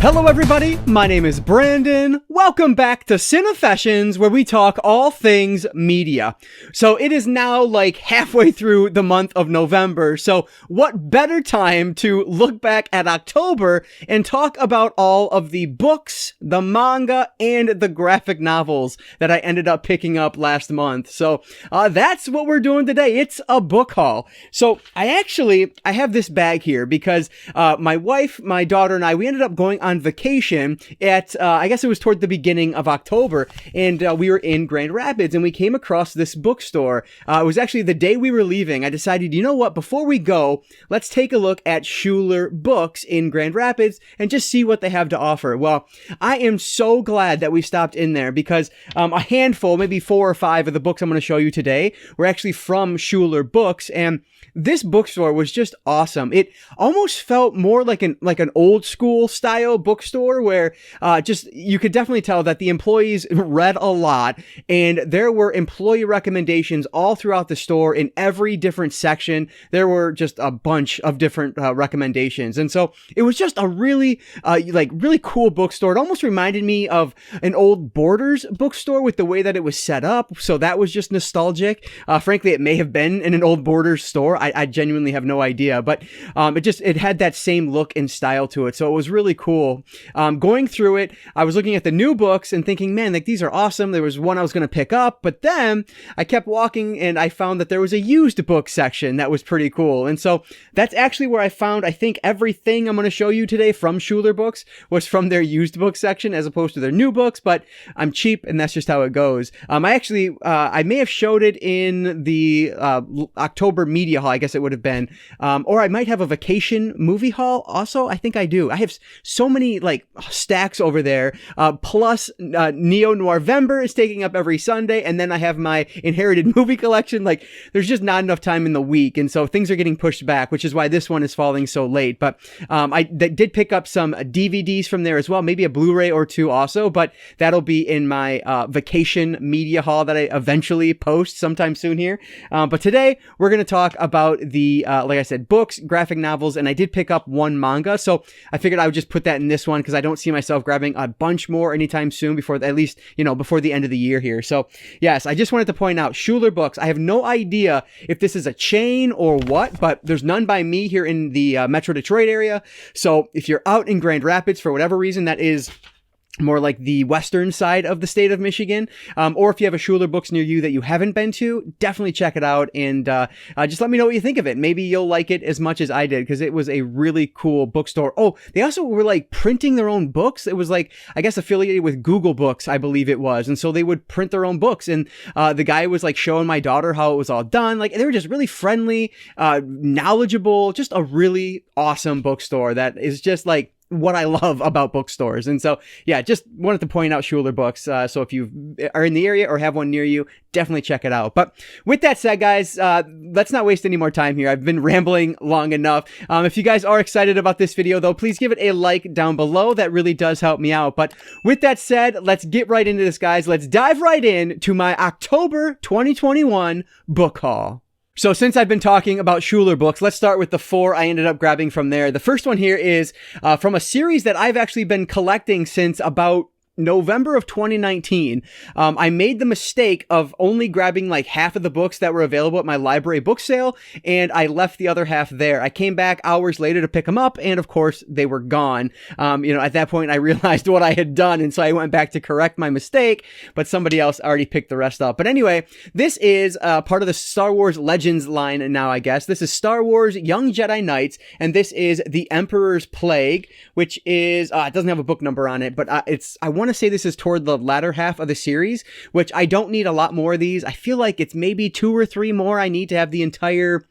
Hello everybody, my name is Brandon. Welcome back to Cinefessions, where we talk all things media. So it is now like halfway through the month of November, so what better time to look back at October and talk about all of the books, the manga, and the graphic novels that I ended up picking up last month. So that's what we're doing today. It's a book haul. So I have this bag here because my wife, my daughter, and I, we ended up going on vacation at, I guess it was toward the beginning of October, and we were in Grand Rapids, and we came across this bookstore. It was actually the day we were leaving. I decided, you know what, before we go, let's take a look at Schuler Books in Grand Rapids and just see what they have to offer. Well, I am so glad that we stopped in there because a handful, maybe 4 or 5 of the books I'm going to show you today were actually from Schuler Books, and this bookstore was just awesome. It almost felt more like an old school style bookstore where just you could definitely tell that the employees read a lot, and there were employee recommendations all throughout the store in every different section. There were just a bunch of different recommendations, and so it was just a really really cool bookstore. It almost reminded me of an old Borders bookstore with the way that it was set up, so that was just nostalgic. Frankly, it may have been in an old Borders store. I genuinely have no idea, but it had that same look and style to it, so it was really cool. Going through it, I was looking at the new books and thinking, man, like these are awesome. There was one I was going to pick up, but then I kept walking and I found that there was a used book section that was pretty cool, and so that's actually where I found, I think, everything I'm going to show you today from Schuler Books was from their used book section as opposed to their new books, but I'm cheap and that's just how it goes. I may have showed it in the October media haul, I guess it would have been, or I might have a vacation movie haul also. I think I do. I have so many like stacks over there, plus Neo Noirvember is taking up every Sunday, and then I have my inherited movie collection. Like there's just not enough time in the week, and so things are getting pushed back, which is why this one is falling so late. But I did pick up some DVDs from there as well, maybe a Blu-ray or 2 also, but that'll be in my vacation media haul that I eventually post sometime soon here. But today we're going to talk about the like I said, books, graphic novels, and I did pick up 1 manga, so I figured I would just put that in this one because I don't see myself grabbing a bunch more anytime soon before at least, before the end of the year here. So yes, I just wanted to point out Schuler Books. I have no idea if this is a chain or what, but there's none by me here in the Metro Detroit area. So if you're out in Grand Rapids for whatever reason, that is more like the western side of the state of Michigan, or if you have a Schuler Books near you that you haven't been to, definitely check it out, and just let me know what you think of it. Maybe you'll like it as much as I did, because it was a really cool bookstore. Oh, they also were like printing their own books. It was like, I guess, affiliated with Google Books, I believe it was, and so they would print their own books, and the guy was like showing my daughter how it was all done. Like they were just really friendly, knowledgeable, just a really awesome bookstore that is just like what I love about bookstores. And so, yeah, just wanted to point out Schuler Books. So if you are in the area or have one near you, definitely check it out. But with that said, guys, let's not waste any more time here. I've been rambling long enough. If you guys are excited about this video, though, please give it a like down below. That really does help me out. But with that said, let's get right into this, guys. Let's dive right in to my October 2021 book haul. So since I've been talking about Schuler Books, let's start with the 4 I ended up grabbing from there. The first one here is from a series that I've actually been collecting since about November of 2019. I made the mistake of only grabbing like half of the books that were available at my library book sale, and I left the other half there. I came back hours later to pick them up, and of course they were gone. At that point I realized what I had done, and so I went back to correct my mistake, but somebody else already picked the rest up. But anyway, this is part of the Star Wars Legends line now, I guess. This is Star Wars Young Jedi Knights, and this is The Emperor's Plague, which is, it doesn't have a book number on it, but I want to say this is toward the latter half of the series, which I don't need a lot more of these. I feel like it's maybe 2 or 3 more I need to have the entire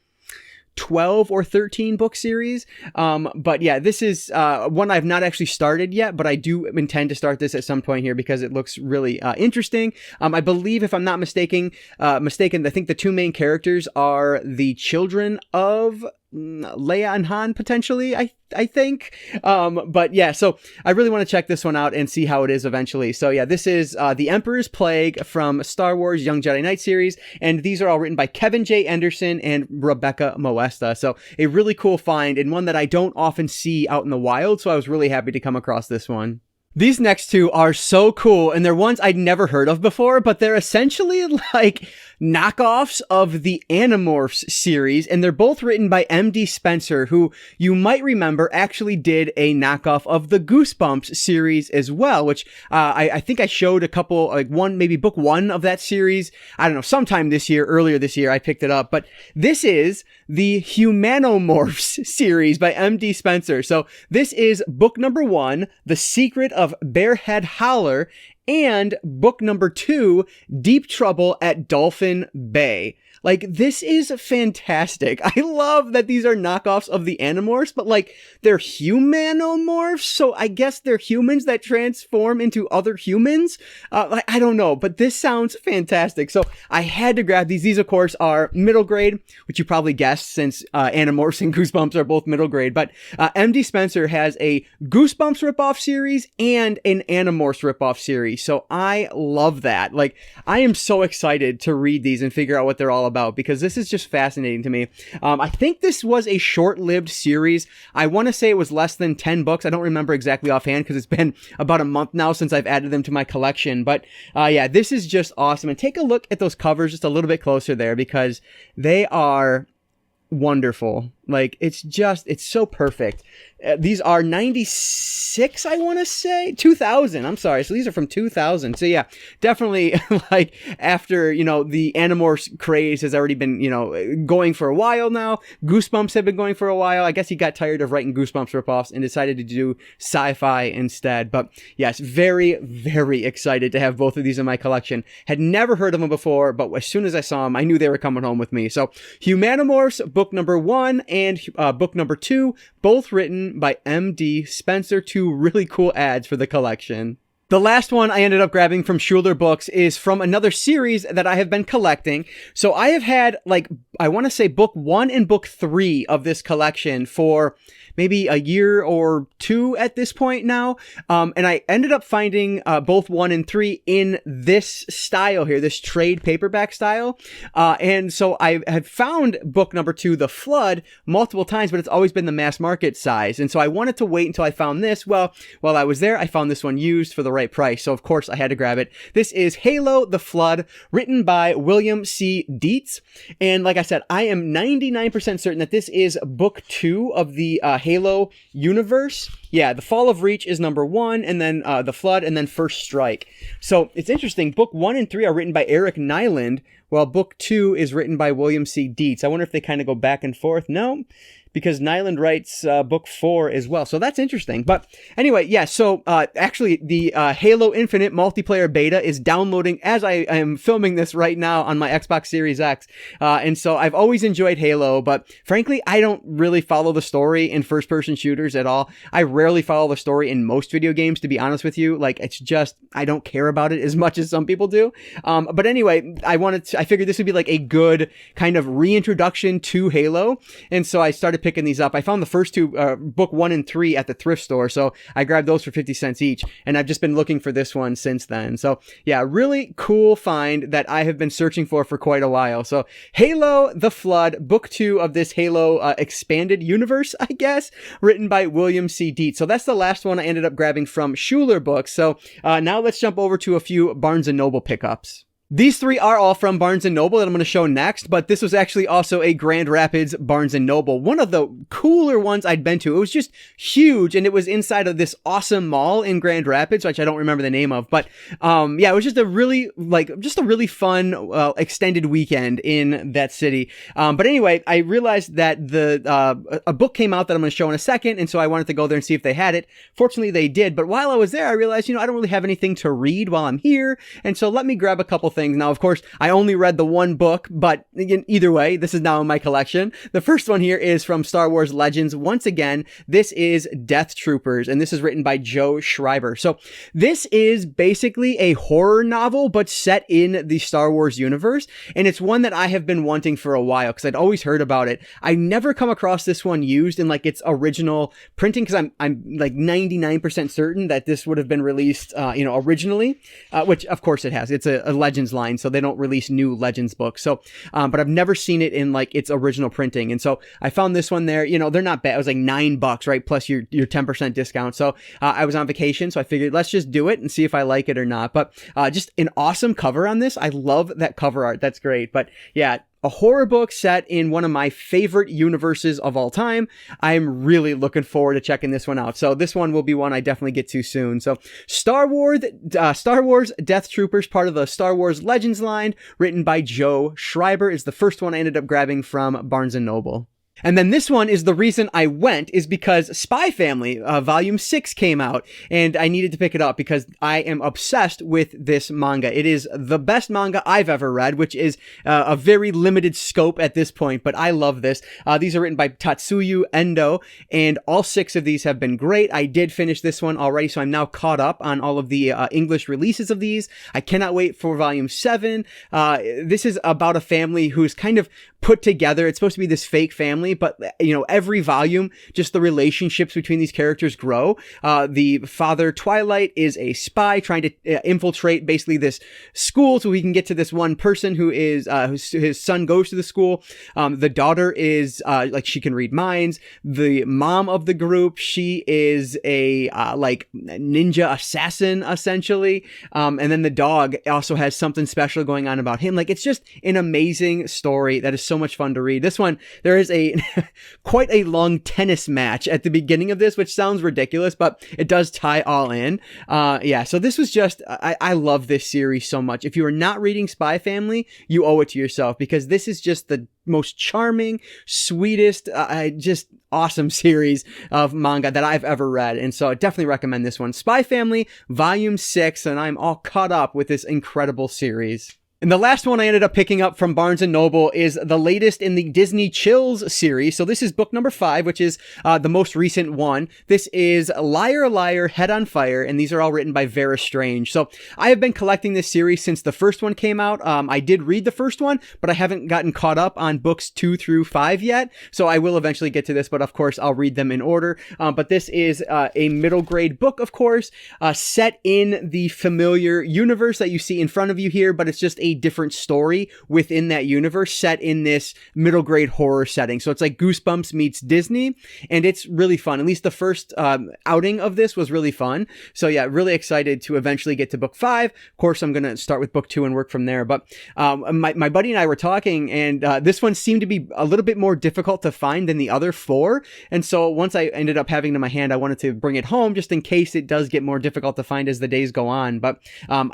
12 or 13 book series. But yeah, this is one I've not actually started yet, but I do intend to start this at some point here because it looks really interesting. I believe, if I'm not mistaken, I think the 2 main characters are the children of Leia and Han potentially, I think. But yeah, so I really want to check this one out and see how it is eventually. So yeah, this is The Emperor's Plague from Star Wars Young Jedi Knight series, and these are all written by Kevin J. Anderson and Rebecca Moesta. So a really cool find, and one that I don't often see out in the wild, so I was really happy to come across this one. These next two are so cool, and they're ones I'd never heard of before, but they're essentially like knockoffs of the Animorphs series, and they're both written by M.D. Spencer, who you might remember actually did a knockoff of the Goosebumps series as well, which I think I showed a couple, like maybe book one of that series. I don't know, sometime earlier this year, I picked it up, but this is the Humanomorphs series by M.D. Spencer. So this is book number 1, The Secret of Bearhead Holler, and book number 2, Deep Trouble at Dolphin Bay. Like, this is fantastic. I love that these are knockoffs of the Animorphs, but like, they're Humanomorphs, so I guess they're humans that transform into other humans? I don't know, but this sounds fantastic. So I had to grab these. These, of course, are middle grade, which you probably guessed since Animorphs and Goosebumps are both middle grade, but M.D. Spencer has a Goosebumps ripoff series and an Animorphs ripoff series, so I love that. Like, I am so excited to read these and figure out what they're all about, because this is just fascinating to me. I think this was a short-lived series. I want to say it was less than 10 books. I don't remember exactly offhand because it's been about a month now since I've added them to my collection. But yeah, this is just awesome. And take a look at those covers just a little bit closer there, because they are wonderful. Like, it's so perfect. These are 96, I want to say 2000. I'm sorry. So these are from 2000. So yeah, definitely like after, the Animorphs craze has already been, going for a while now. Goosebumps have been going for a while. I guess he got tired of writing Goosebumps ripoffs and decided to do sci-fi instead. But yes, very, very excited to have both of these in my collection. Had never heard of them before, but as soon as I saw them, I knew they were coming home with me. So Humanomorphs, book number 1 and book number 2, both written by M.D. Spencer. 2 really cool ads for the collection. The last one I ended up grabbing from Schuler Books is from another series that I have been collecting. So I have had, I want to say book 1 and book 3 of this collection for maybe a year or 2 at this point now. And I ended up finding both 1 and 3 in this style here, this trade paperback style. And so I had found book number 2, The Flood, multiple times, but it's always been the mass market size. And so I wanted to wait until I found this. Well, while I was there, I found this one used for the right price. So of course I had to grab it. This is Halo, The Flood, written by William C. Dietz. And like I said, I am 99% certain that this is book 2 of the Halo universe. Yeah, The Fall of Reach is number 1, and then The Flood, and then First Strike. So it's interesting. Book 1 and 3 are written by Eric Nyland, while book 2 is written by William C. Dietz. I wonder if they kind of go back and forth. No, because Nyland writes book 4 as well. So that's interesting. But anyway, yeah, so actually the Halo Infinite multiplayer beta is downloading as I am filming this right now on my Xbox Series X. And so I've always enjoyed Halo, but frankly, I don't really follow the story in first-person shooters at all. I rarely follow the story in most video games, to be honest with you. Like, it's just, I don't care about it as much as some people do. But anyway, I figured this would be like a good kind of reintroduction to Halo. And so I started picking these up. I found the first 2, book 1 and 3 at the thrift store. So I grabbed those for 50 cents each. And I've just been looking for this one since then. So yeah, really cool find that I have been searching for quite a while. So Halo, The Flood, book 2 of this Halo expanded universe, I guess, written by William C. Dietz. So that's the last one I ended up grabbing from Schuler Books. So now let's jump over to a few Barnes & Noble pickups. These 3 are all from Barnes & Noble that I'm going to show next, but this was actually also a Grand Rapids Barnes & Noble. One of the cooler ones I'd been to. It was just huge, and it was inside of this awesome mall in Grand Rapids, which I don't remember the name of, but yeah, it was just a really, fun, extended weekend in that city. But anyway, I realized that a book came out that I'm going to show in a second, and so I wanted to go there and see if they had it. Fortunately, they did, but while I was there, I realized, I don't really have anything to read while I'm here, and so let me grab a couple things. Now, of course, I only read the one book, but either way, this is now in my collection. The first one here is from Star Wars Legends. Once again, this is Death Troopers, and this is written by Joe Schreiber. So this is basically a horror novel, but set in the Star Wars universe, and it's one that I have been wanting for a while because I'd always heard about it. I never come across this one used in like its original printing because I'm like 99% certain that this would have been released, originally, which of course it has. It's a Legends line, so they don't release new Legends books. So, but I've never seen it in like its original printing, and so I found this one there. They're not bad. It was like $9, right? Plus your 10% discount. So I was on vacation, so I figured let's just do it and see if I like it or not. But just an awesome cover on this. I love that cover art. That's great. But yeah, a horror book set in one of my favorite universes of all time. I'm really looking forward to checking this one out. So this one will be one I definitely get to soon. So Star Wars Death Troopers, part of the Star Wars Legends line, written by Joe Schreiber, is the first one I ended up grabbing from Barnes & Noble. And then this one is the reason I went is because Spy Family, volume 6 came out, and I needed to pick it up because I am obsessed with this manga. It is the best manga I've ever read, which is a very limited scope at this point, but I love this. These are written by Tatsuya Endo, and all 6 of these have been great. I did finish this one already, so I'm now caught up on all of the English releases of these. I cannot wait for volume 7. This is about a family who's kind of put together. It's supposed to be this fake family, but every volume, just the relationships between these characters grow. The father, Twilight, is a spy trying to infiltrate basically this school so he can get to this one person who is his son goes to the school. The daughter is she can read minds. The mom of the group, she is a ninja assassin essentially. And then the dog also has something special going on about him. Like, it's just an amazing story that is so much fun to read. This one, there is a quite a long tennis match at the beginning of this, which sounds ridiculous, but it does tie all in. So this was just, I love this series so much. If you are not reading Spy Family, you owe it to yourself, because this is just the most charming, sweetest, just awesome series of manga that I've ever read. And so I definitely recommend this one. Spy Family, volume 6, and I'm all caught up with this incredible series. And the last one I ended up picking up from Barnes & Noble is the latest in the Disney Chills series. So this is book number 5, which is the most recent one. This is Liar, Liar, Head on Fire, and these are all written by Vera Strange. So I have been collecting this series since the first one came out. I did read the first one, but I haven't gotten caught up on books 2 through 5 yet. So I will eventually get to this, but of course I'll read them in order. But this is a middle grade book, of course, set in the familiar universe that you see in front of you here, but it's just a different story within that universe set in this middle grade horror setting. So it's like Goosebumps meets Disney, and it's really fun. At least the first outing of this was really fun. So yeah, really excited to eventually get to book 5. Of course, I'm going to start with book 2 and work from there. But my buddy and I were talking, and this one seemed to be a little bit more difficult to find than the other 4. And so once I ended up having it in my hand, I wanted to bring it home just in case it does get more difficult to find as the days go on. But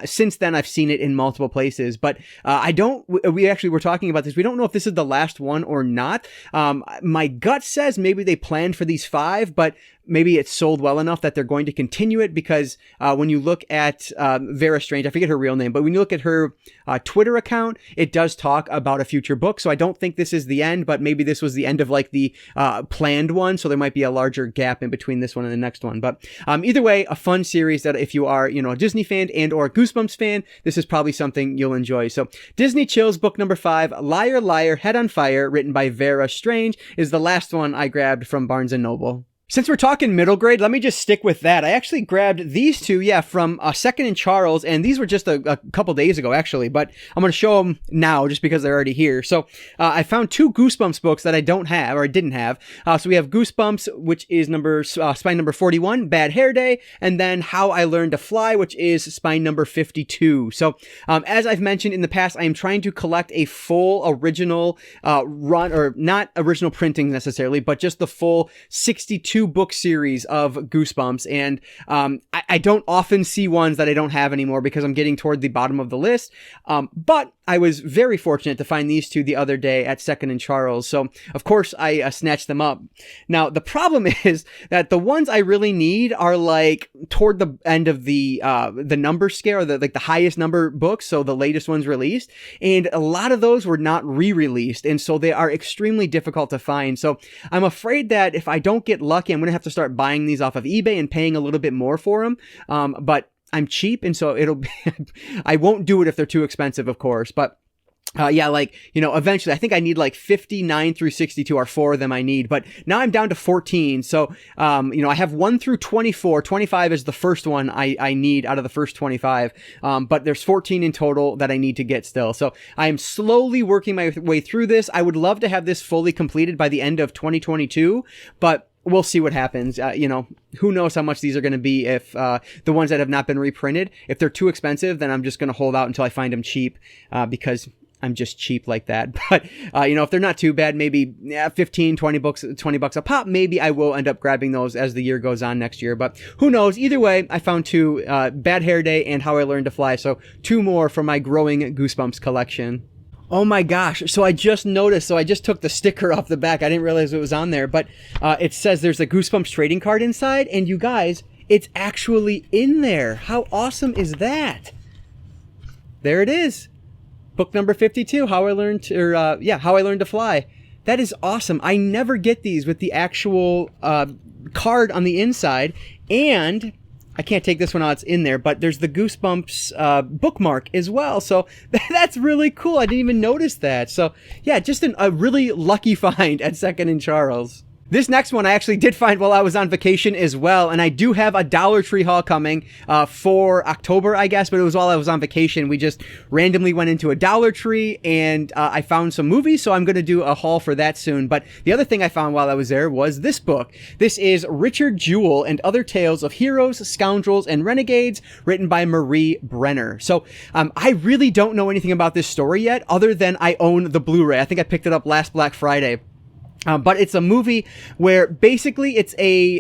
since then, I've seen it in multiple places. But we actually were talking about this. We don't know if this is the last one or not. My gut says maybe they planned for these 5, but maybe it's sold well enough that they're going to continue it, because when you look at Vera Strange, I forget her real name, but when you look at her Twitter account, it does talk about a future book. So I don't think this is the end, but maybe this was the end of like the planned one. So there might be a larger gap in between this one and the next one. But either way, a fun series that if you are, a Disney fan and or a Goosebumps fan, this is probably something you'll enjoy. So Disney Chills book number 5, Liar, Liar, Head on Fire, written by Vera Strange, is the last one I grabbed from Barnes & Noble. Since we're talking middle grade, let me just stick with that. I actually grabbed these 2, from Second and Charles, and these were just a couple days ago, actually, but I'm going to show them now just because they're already here. So I found 2 Goosebumps books that I don't have, or I didn't have. So we have Goosebumps, which is spine number 41, Bad Hair Day, and then How I Learned to Fly, which is spine number 52. So as I've mentioned in the past, I am trying to collect a full original run, or not original printing necessarily, but just the full 62 book series of Goosebumps, and I don't often see ones that I don't have anymore because I'm getting toward the bottom of the list, but I was very fortunate to find these two the other day at Second and Charles. So, of course, I snatched them up. Now, the problem is that the ones I really need are like toward the end of the number scale, or the highest number books. So the latest ones released. And a lot of those were not re-released. And so they are extremely difficult to find. So I'm afraid that if I don't get lucky, I'm going to have to start buying these off of eBay and paying a little bit more for them. But I'm cheap, and so it'll be, I won't do it if they're too expensive, of course, but eventually I think I need like 59 through 62 are 4 of them I need, but now I'm down to 14. So, I have 1 through 24. 25 is the first one I need out of the first 25. But there's 14 in total that I need to get still. So I am slowly working my way through this. I would love to have this fully completed by the end of 2022, but we'll see what happens. Who knows how much these are going to be if the ones that have not been reprinted. If they're too expensive, then I'm just going to hold out until I find them cheap because I'm just cheap like that. But, if they're not too bad, maybe 15, 20 bucks a pop, maybe I will end up grabbing those as the year goes on next year. But who knows? Either way, I found 2, Bad Hair Day and How I Learned to Fly. So 2 more from my growing Goosebumps collection. Oh my gosh. So I just noticed, I just took the sticker off the back. I didn't realize it was on there, but it says there's a Goosebumps trading card inside, and you guys, it's actually in there. How awesome is that? There it is. Book number 52, How I Learned to Fly. That is awesome. I never get these with the actual card on the inside, and I can't take this one out, it's in there, but there's the Goosebumps bookmark as well. So that's really cool. I didn't even notice that. So yeah, just a really lucky find at Second and Charles. This next one I actually did find while I was on vacation as well, and I do have a Dollar Tree haul coming for October, I guess, but it was while I was on vacation. We just randomly went into a Dollar Tree, and I found some movies, so I'm going to do a haul for that soon. But the other thing I found while I was there was this book. This is Richard Jewell and Other Tales of Heroes, Scoundrels, and Renegades, written by Marie Brenner. So I really don't know anything about this story yet, other than I own the Blu-ray. I think I picked it up last Black Friday. But it's a movie where basically it's a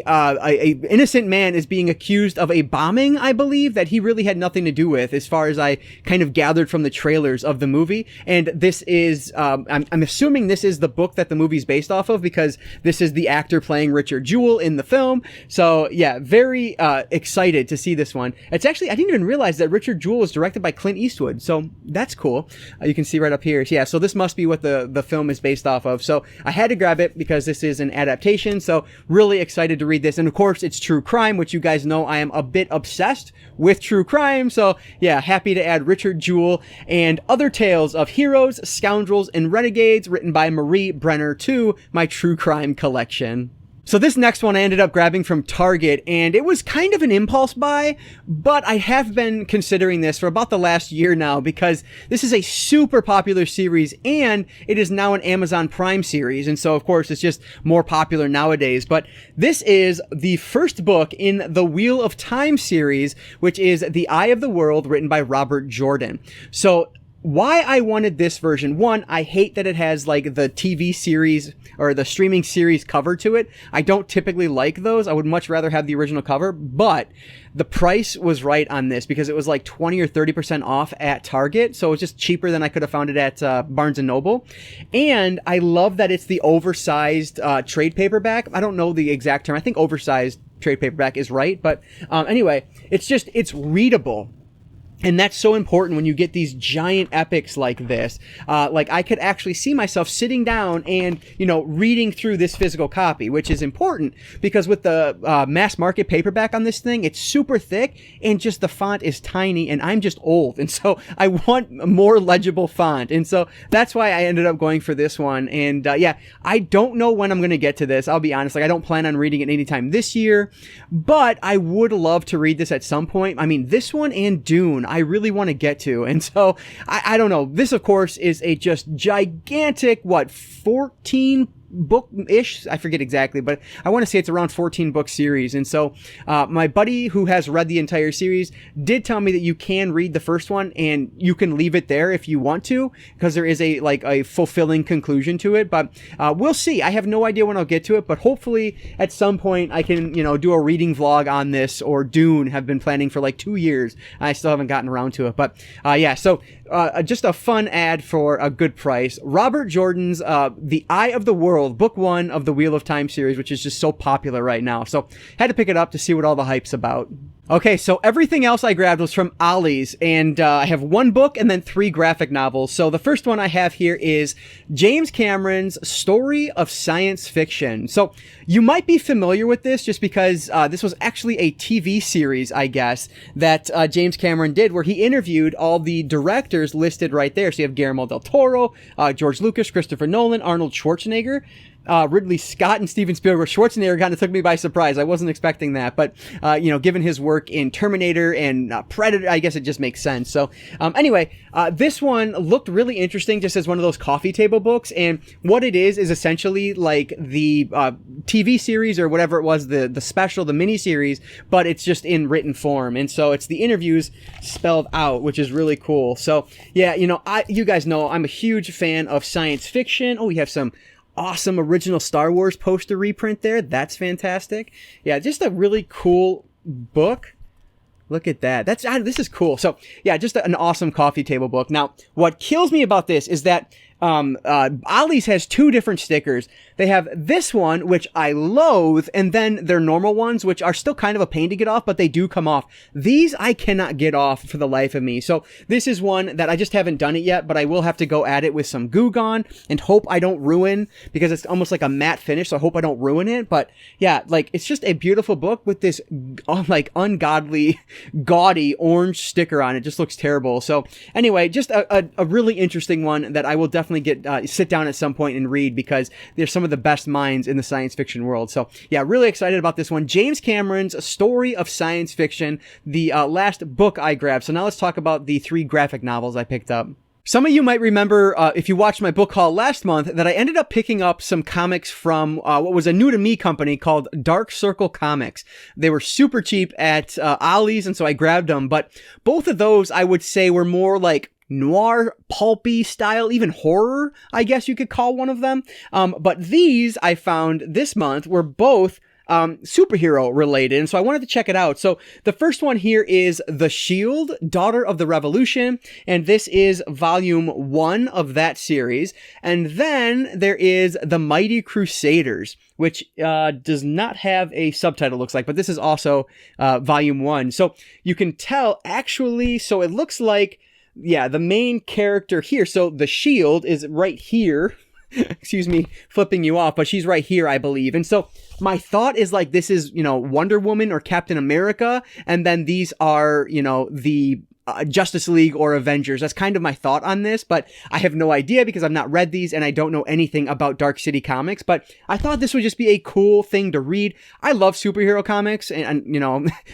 innocent man is being accused of a bombing, I believe, that he really had nothing to do with, as far as I kind of gathered from the trailers of the movie. And this is, I'm assuming this is the book that the movie's based off of, because this is the actor playing Richard Jewell in the film. So yeah, very excited to see this one. It's actually, I didn't even realize that Richard Jewell was directed by Clint Eastwood. So that's cool. You can see right up here. Yeah, so this must be what the film is based off of. So I had to grab it because this is an adaptation, so really excited to read this. And of course, it's true crime, which you guys know I am a bit obsessed with true crime, so yeah, happy to add Richard Jewell and Other Tales of Heroes, Scoundrels, and Renegades, written by Marie Brenner, to my true crime collection. So this next one I ended up grabbing from Target, and it was kind of an impulse buy, but I have been considering this for about the last year now, because this is a super popular series, and it is now an Amazon Prime series, and so of course it's just more popular nowadays. But this is the first book in the Wheel of Time series, which is The Eye of the World, written by Robert Jordan. So why I wanted this version: one, I hate that it has like the TV series or the streaming series cover to it. I don't typically like those. I would much rather have the original cover, but the price was right on this because it was like 20 or 30% off at Target. So it was just cheaper than I could have found it at Barnes & Noble. And I love that it's the oversized trade paperback. I don't know the exact term. I think oversized trade paperback is right. But anyway, it's readable. And that's so important when you get these giant epics like this. Like I could actually see myself sitting down and, reading through this physical copy, which is important because with the mass market paperback on this thing, it's super thick and just the font is tiny, and I'm just old. And so I want a more legible font. And so that's why I ended up going for this one. And yeah, I don't know when I'm going to get to this. I'll be honest. Like I don't plan on reading it anytime this year, but I would love to read this at some point. I mean, this one and Dune, I really want to get to. And so I don't know. This, of course, is a just gigantic, 14 book-ish. I forget exactly, but I want to say it's around 14-book series. And so my buddy who has read the entire series did tell me that you can read the first one and you can leave it there if you want to, because there is a fulfilling conclusion to it. But we'll see. I have no idea when I'll get to it, but hopefully at some point I can, do a reading vlog on this, or Dune. Have been planning for like 2 years. I still haven't gotten around to it. But so just a fun ad for a good price. Robert Jordan's The Eye of the World, book 1 of the Wheel of Time series, which is just so popular right now. So had to pick it up to see what all the hype's about. Okay, so everything else I grabbed was from Ollie's, and I have 1 book and then 3 graphic novels. So the first one I have here is James Cameron's Story of Science Fiction. So you might be familiar with this just because this was actually a TV series, I guess, that James Cameron did, where he interviewed all the directors listed right there. So you have Guillermo del Toro, George Lucas, Christopher Nolan, Arnold Schwarzenegger, Ridley Scott, and Steven Spielberg. Schwarzenegger kind of took me by surprise. I wasn't expecting that, but given his work in Terminator and Predator, I guess it just makes sense. So anyway, this one looked really interesting, just as one of those coffee table books. And what it is essentially like the TV series or whatever it was, the special, the mini series, but it's just in written form. And so it's the interviews spelled out, which is really cool. So yeah, you guys know I'm a huge fan of science fiction. Oh, we have some awesome original Star Wars poster reprint there. That's fantastic. Yeah, just a really cool book. Look at that. This is cool. So yeah, just an awesome coffee table book. Now, what kills me about this is that Ollie's has 2 different stickers. They have this one, which I loathe, and then their normal ones, which are still kind of a pain to get off, but they do come off. These I cannot get off for the life of me. So this is one that I just haven't done it yet, but I will have to go at it with some Goo Gone and hope I don't ruin, because it's almost like a matte finish, so I hope I don't ruin it. But yeah, it's just a beautiful book with this ungodly, gaudy orange sticker on it. Just looks terrible. So anyway, just a really interesting one that I will definitely sit down at some point and read, because there's some of the best minds in the science fiction world. So yeah, really excited about this one. James Cameron's Story of Science Fiction, the last book I grabbed. So now let's talk about the 3 graphic novels I picked up. Some of you might remember, if you watched my book haul last month, that I ended up picking up some comics from what was a new to me company called Dark Circle Comics. They were super cheap at Ollie's, and so I grabbed them. But both of those, I would say, were more like noir, pulpy style, even horror, I guess you could call one of them. But these I found this month were both superhero related, and so I wanted to check it out. So the first one here is The Shield, Daughter of the Revolution, and this is volume 1 of that series. And then there is The Mighty Crusaders, which does not have a subtitle, looks like, but this is also volume 1. So you can tell, actually, so it looks like, yeah, the main character here, so the Shield is right here. Excuse me, flipping you off, but she's right here, I believe. And so my thought is this is, Wonder Woman or Captain America, and then these are, the Justice League or Avengers. That's kind of my thought on this, but I have no idea because I've not read these and I don't know anything about Dark City Comics, but I thought this would just be a cool thing to read. I love superhero comics, and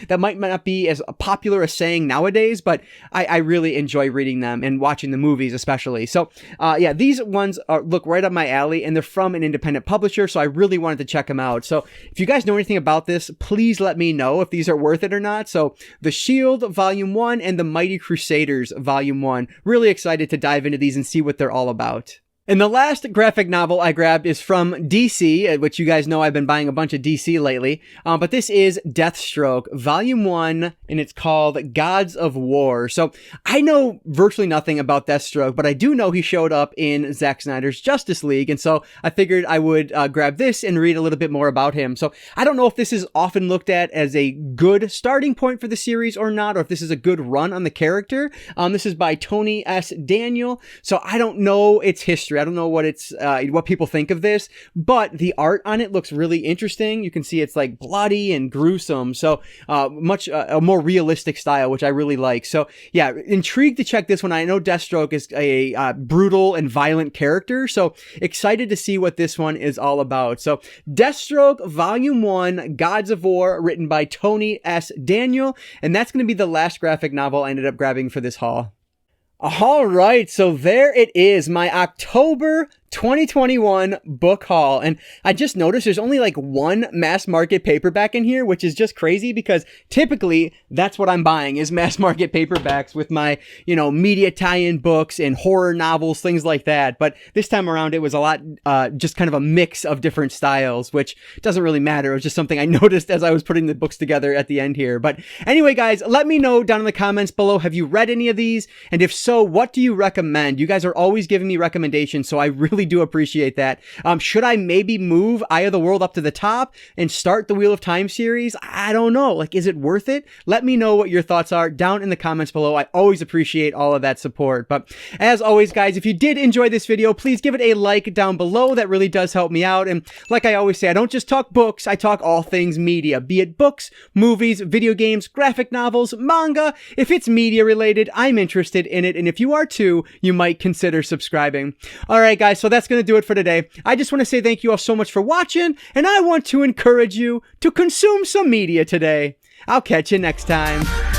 that might not be as popular a saying nowadays, but I really enjoy reading them and watching the movies especially. So yeah, these ones look right up my alley, and they're from an independent publisher, so I really wanted to check them out. So if you guys know anything about this, please let me know if these are worth it or not. So The Shield Volume 1 and The Mighty Crusaders Volume 1. Really excited to dive into these and see what they're all about. And the last graphic novel I grabbed is from DC, which you guys know I've been buying a bunch of DC lately. But this is Deathstroke, Volume 1, and it's called Gods of War. So I know virtually nothing about Deathstroke, but I do know he showed up in Zack Snyder's Justice League. And so I figured I would grab this and read a little bit more about him. So I don't know if this is often looked at as a good starting point for the series or not, or if this is a good run on the character. This is by Tony S. Daniel. So I don't know its history. I don't know what people think of this, but the art on it looks really interesting. You can see it's bloody and gruesome. So much a more realistic style, which I really like. So yeah, intrigued to check this one. I know Deathstroke is a brutal and violent character, so excited to see what this one is all about. So Deathstroke Volume 1, Gods of War, written by Tony S. Daniel, and that's going to be the last graphic novel I ended up grabbing for this haul. All right, so there it is, my October 2021 book haul. And I just noticed there's only like one mass market paperback in here, which is just crazy because typically that's what I'm buying is mass market paperbacks with my, media tie-in books and horror novels, things like that. But this time around, it was a lot, just kind of a mix of different styles, which doesn't really matter. It was just something I noticed as I was putting the books together at the end here. But anyway, guys, let me know down in the comments below. Have you read any of these? And if so, what do you recommend? You guys are always giving me recommendations, so I really do appreciate that. Should I maybe move Eye of the World up to the top and start the Wheel of Time series? I don't know. Like, is it worth it? Let me know what your thoughts are down in the comments below. I always appreciate all of that support. But as always, guys, if you did enjoy this video, please give it a like down below. That really does help me out. And like I always say, I don't just talk books, I talk all things media, be it books, movies, video games, graphic novels, manga. If it's media related, I'm interested in it. And if you are too, you might consider subscribing. All right, guys, so that's going to do it for today. I just want to say thank you all so much for watching, and I want to encourage you to consume some media today. I'll catch you next time.